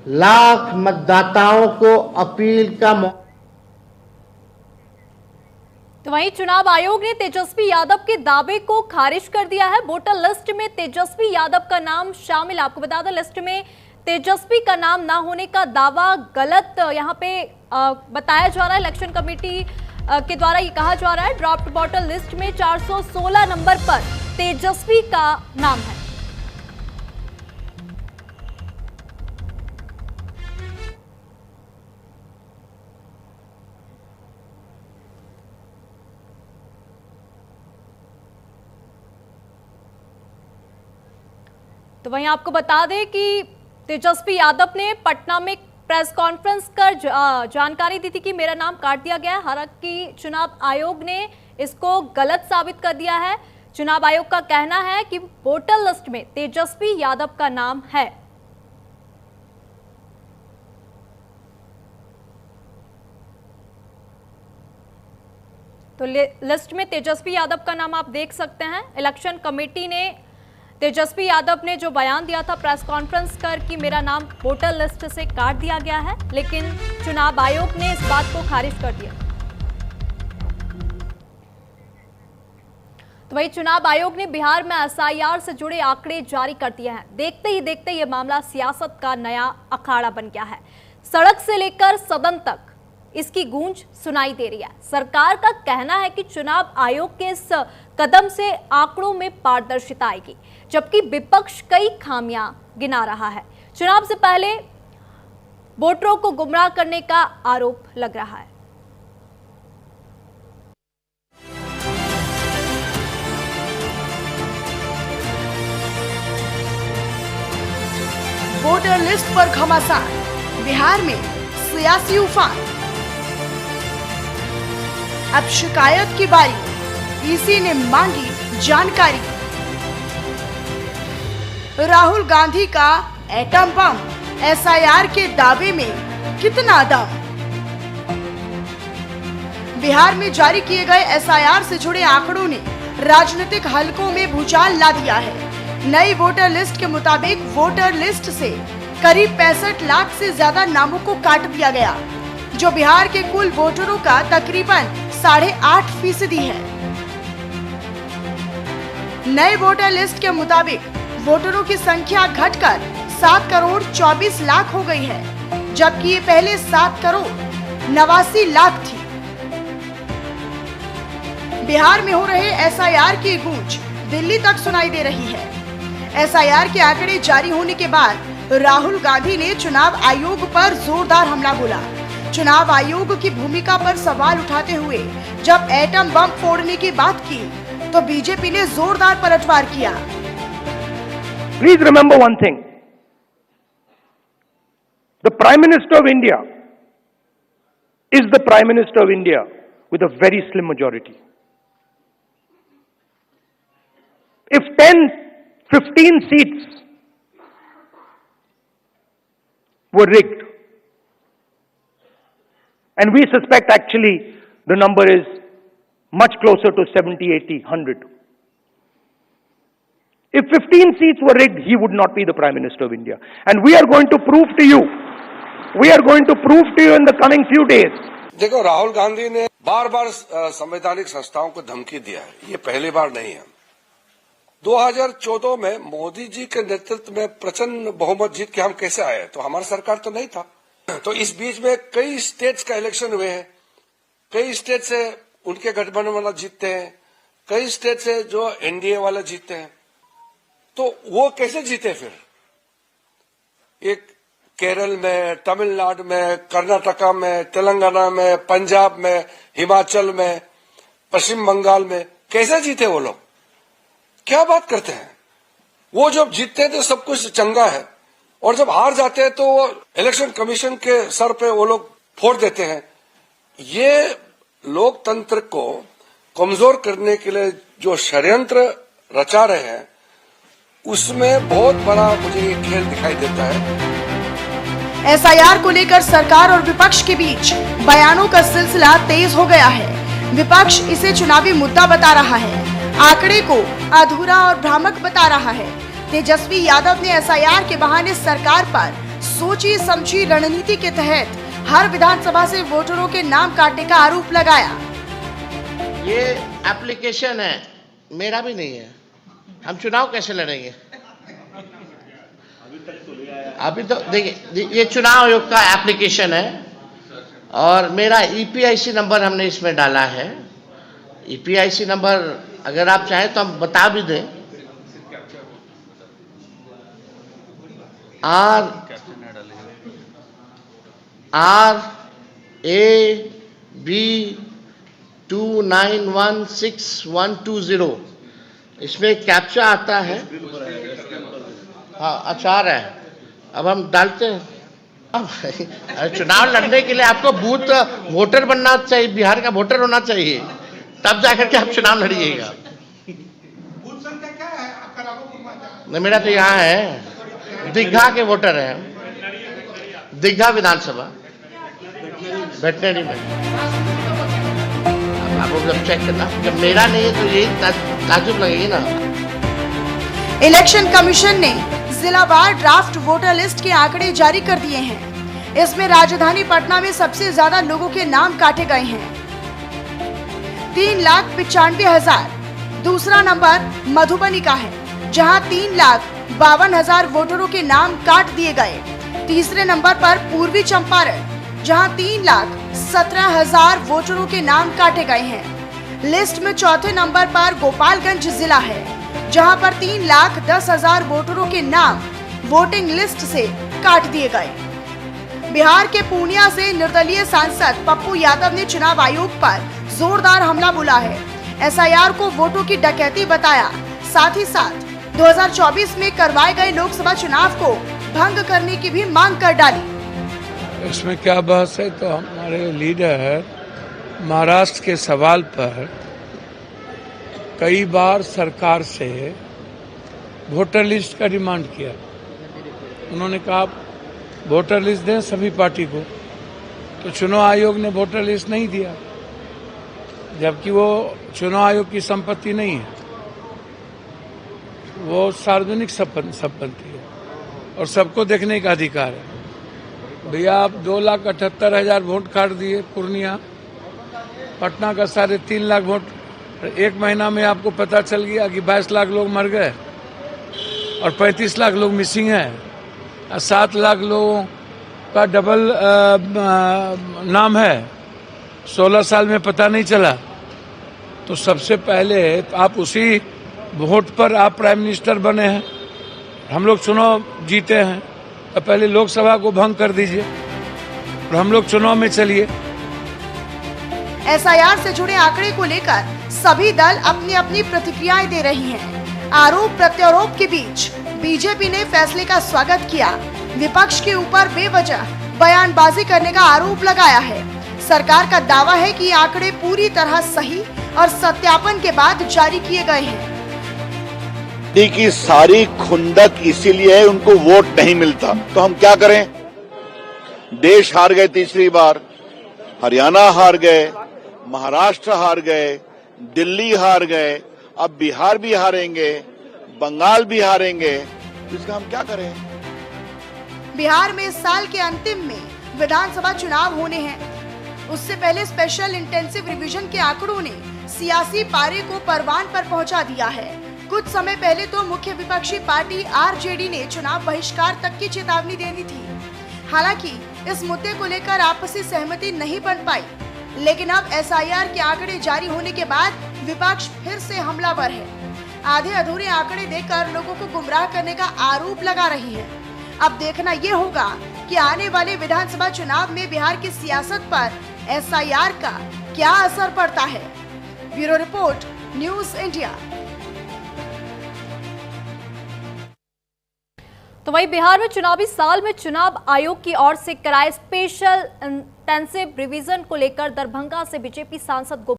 लाख मतदाताओं को अपील का तो वहीं चुनाव आयोग ने तेजस्वी यादव के दावे को खारिज कर दिया है। वोटर लिस्ट में तेजस्वी यादव का नाम शामिल। आपको बता दें, लिस्ट में तेजस्वी का नाम ना होने का दावा गलत यहां पे बताया जा रहा है। इलेक्शन कमेटी के द्वारा ये कहा जा रहा है, ड्राफ्ट वोटर लिस्ट में 416 नंबर पर तेजस्वी का नाम है। तो वहीं आपको बता दें कि तेजस्वी यादव ने पटना में प्रेस कॉन्फ्रेंस कर जानकारी दी थी कि मेरा नाम काट दिया गया है। हालांकि चुनाव आयोग ने इसको गलत साबित कर दिया है। चुनाव आयोग का कहना है कि वोटर लिस्ट में तेजस्वी यादव का नाम है। तो लिस्ट में तेजस्वी यादव का नाम आप देख सकते हैं। इलेक्शन कमेटी ने तेजस्वी यादव ने जो बयान दिया था प्रेस कॉन्फ्रेंस कर कि मेरा नाम वोटर लिस्ट से काट दिया गया है, लेकिन चुनाव आयोग ने इस बात को खारिज कर दिया। तो वही चुनाव आयोग ने बिहार में एसआईआर से जुड़े आंकड़े जारी कर दिए हैं। देखते ही देखते ये मामला सियासत का नया अखाड़ा बन गया है। सड़क से लेकर सदन तक इसकी गूंज सुनाई दे रही है। सरकार का कहना है कि चुनाव आयोग के इस कदम से आंकड़ों में पारदर्शिता आएगी, जबकि विपक्ष कई खामियां गिना रहा है। चुनाव से पहले वोटरों को गुमराह करने का आरोप लग रहा है। वोटर लिस्ट पर घमासान, बिहार में सियासी उफान। अब शिकायत की बारी, ईसी ने मांगी जानकारी। राहुल गांधी का एटम बम, एसआईआर के दावे में कितना दम। बिहार में जारी किए गए एसआईआर से जुड़े आंकड़ों ने राजनीतिक हलकों में भूचाल ला दिया है। नई वोटर लिस्ट के मुताबिक वोटर लिस्ट से करीब 65 लाख से ज्यादा नामों को काट दिया गया, जो बिहार के कुल वोटरों का तकरीबन 8.5% है। नए वोटर लिस्ट के मुताबिक वोटरों की संख्या घटकर 7 करोड़ 24 लाख हो गई है, जबकि ये पहले 7 करोड़ 89 लाख थी। बिहार में हो रहे एसआईआर की गूंज दिल्ली तक सुनाई दे रही है। एसआईआर के आंकड़े जारी होने के बाद राहुल गांधी ने चुनाव आयोग पर जोरदार हमला बोला। चुनाव आयोग की भूमिका पर सवाल उठाते हुए जब एटम बम फोड़ने की बात की, तो बीजेपी ने जोरदार पलटवार किया। Please remember one thing. The Prime Minister of India is the Prime Minister of India with a very slim majority. If 10, 15 seats were rigged, and we suspect actually the number is much closer to 70, 80, 100. If 15 seats were rigged, he would not be the Prime Minister of India. And we are going to prove to you in the coming few days. देखो, राहुल गांधी ने बार बार संवैधानिक संस्थाओं को धमकी दिया है। ये पहली बार नहीं है। 2014 में मोदी जी के नेतृत्व में प्रचंड बहुमत जीत के हम कैसे आए? तो हमारा सरकार तो नहीं था। तो इस बीच में कई स्टेट्स का इलेक्शन हुए हैं। कई स्टेट से उनके गठबंधन वाला जीतते हैं, कई स्टेट से जो एनडीए वाला जीतते हैं। तो वो कैसे जीते फिर? एक केरल में, तमिलनाडु में, कर्नाटका में, तेलंगाना में, पंजाब में, हिमाचल में, पश्चिम बंगाल में कैसे जीते वो लोग? क्या बात करते हैं? वो जब जीतते हैं तो सब कुछ चंगा है, और जब हार जाते हैं तो इलेक्शन कमीशन के सर पे वो लोग फोड़ देते हैं। ये लोकतंत्र को कमजोर करने के लिए जो षड्यंत्र रचा रहे हैं, उसमें बहुत बड़ा मुझे ये खेल दिखाई देता है। एसआईआर को लेकर सरकार और विपक्ष के बीच बयानों का सिलसिला तेज हो गया है। विपक्ष इसे चुनावी मुद्दा बता रहा है, आंकड़े को अधूरा और भ्रामक बता रहा है। तेजस्वी यादव ने एसआईआर के बहाने सरकार पर सोची समझी रणनीति के तहत हर विधानसभा से वोटरों के नाम काटने का आरोप लगाया। ये एप्लीकेशन है, मेरा भी नहीं है। हम चुनाव कैसे लड़ेंगे? अभी तो देखिए, ये चुनाव आयोग का एप्लीकेशन है और मेरा ईपीआईसी नंबर हमने इसमें डाला है। ईपीआईसी नंबर अगर आप चाहें तो हम बता भी दें। RAB 2916-120 इसमें कैप्चा आता है। हाँ, अच्छा आ रहा है। अब हम डालते हैं। अब चुनाव लड़ने के लिए आपको बूथ वोटर बनना चाहिए, बिहार का वोटर होना चाहिए, तब जाकर के आप चुनाव लड़िएगा। बूथ संख्या क्या है आपका? नहीं, मेरा तो यहाँ है, दीघा के वोटर हैं, दीघा विधानसभा वेटनरी में। अब आपको जब चेक करना, जब मेरा नहीं है तो यही ताजुब लगेगी ना। इलेक्शन कमीशन ने जिलावार ड्राफ्ट वोटर लिस्ट के आंकड़े जारी कर दिए हैं। इसमें राजधानी पटना में सबसे ज्यादा लोगों के नाम काटे गए हैं, 3,95,000। दूसरा नंबर मधुबनी का है, जहां 3,52,000 वोटरों के नाम काट दिए गए। तीसरे नंबर पर पूर्वी चंपारण, जहां 3,17,000 वोटरों के नाम काटे गए हैं। लिस्ट में चौथे नंबर पर गोपालगंज जिला है, जहां पर 3,10,000 वोटरों के नाम वोटिंग लिस्ट से काट दिए गए। बिहार के पूर्णिया से निर्दलीय सांसद पप्पू यादव ने चुनाव आयोग पर जोरदार हमला बोला है। एसआईआर को वोटों की डकैती बताया, साथ ही साथ 2024 में करवाए गए लोकसभा चुनाव को भंग करने की भी मांग कर डाली। इसमें क्या बहस है? तो हमारे लीडर महाराष्ट्र के सवाल पर कई बार सरकार से वोटर लिस्ट का डिमांड किया। उन्होंने कहा वोटर लिस्ट दें सभी पार्टी को, तो चुनाव आयोग ने वोटर लिस्ट नहीं दिया, जबकि वो चुनाव आयोग की संपत्ति नहीं है, वो सार्वजनिक संपत्ति है और सबको देखने का अधिकार है। भैया आप 2,78,000 वोट काट दिए पूर्णिया, पटना का 3.5 लाख वोट। एक महीना में आपको पता चल गया कि 22 लाख लोग मर गए और 35 लाख लोग मिसिंग हैं और 7 लाख लोगों का डबल नाम है, 16 साल में पता नहीं चला। तो सबसे पहले आप उसी वोट पर आप प्राइम मिनिस्टर बने हैं, हम लोग चुनाव जीते हैं, तो पहले लोकसभा को भंग कर दीजिए और हम लोग चुनाव में चलिए। एसआईआर से जुड़े आंकड़े को लेकर सभी दल अपनी अपनी प्रतिक्रियाएं दे रही हैं। आरोप प्रत्यारोप के बीच बीजेपी ने फैसले का स्वागत किया, विपक्ष के ऊपर बेवजह बयानबाजी करने का आरोप लगाया है। सरकार का दावा है कि आंकड़े पूरी तरह सही और सत्यापन के बाद जारी किए गए हैं। की सारी खुंदक इसीलिए है, उनको वोट नहीं मिलता, तो हम क्या करें? देश हार गए तीसरी बार, हरियाणा हार गए, महाराष्ट्र हार गए, दिल्ली हार गए, अब बिहार भी हारेंगे, बंगाल भी हारेंगे, इसका हम क्या करें? बिहार में इस साल के अंतिम में विधानसभा चुनाव होने हैं। उससे पहले स्पेशल इंटेंसिव रिवीजन के आंकड़ों ने सियासी पारे को परवान पर पहुंचा दिया है। कुछ समय पहले तो मुख्य विपक्षी पार्टी आरजेडी ने चुनाव बहिष्कार तक की चेतावनी दे दी थी। हालांकि इस मुद्दे को लेकर आपसी सहमति नहीं बन पाई, लेकिन अब एसआईआर के आंकड़े जारी होने के बाद विपक्ष फिर से हमलावर है। आधे अधूरे आंकड़े देकर लोगों को गुमराह करने का आरोप लगा रही है। अब देखना ये होगा कि आने वाले विधानसभा चुनाव में बिहार की सियासत पर एसआईआर का क्या असर पड़ता है। Bureau report, news India. तो वहीं बिहार में चुनावी साल में चुनाव आयोग की ओर से कराए स्पेशल इंटेंसिव रिवीजन को लेकर दरभंगा से बीजेपी सांसद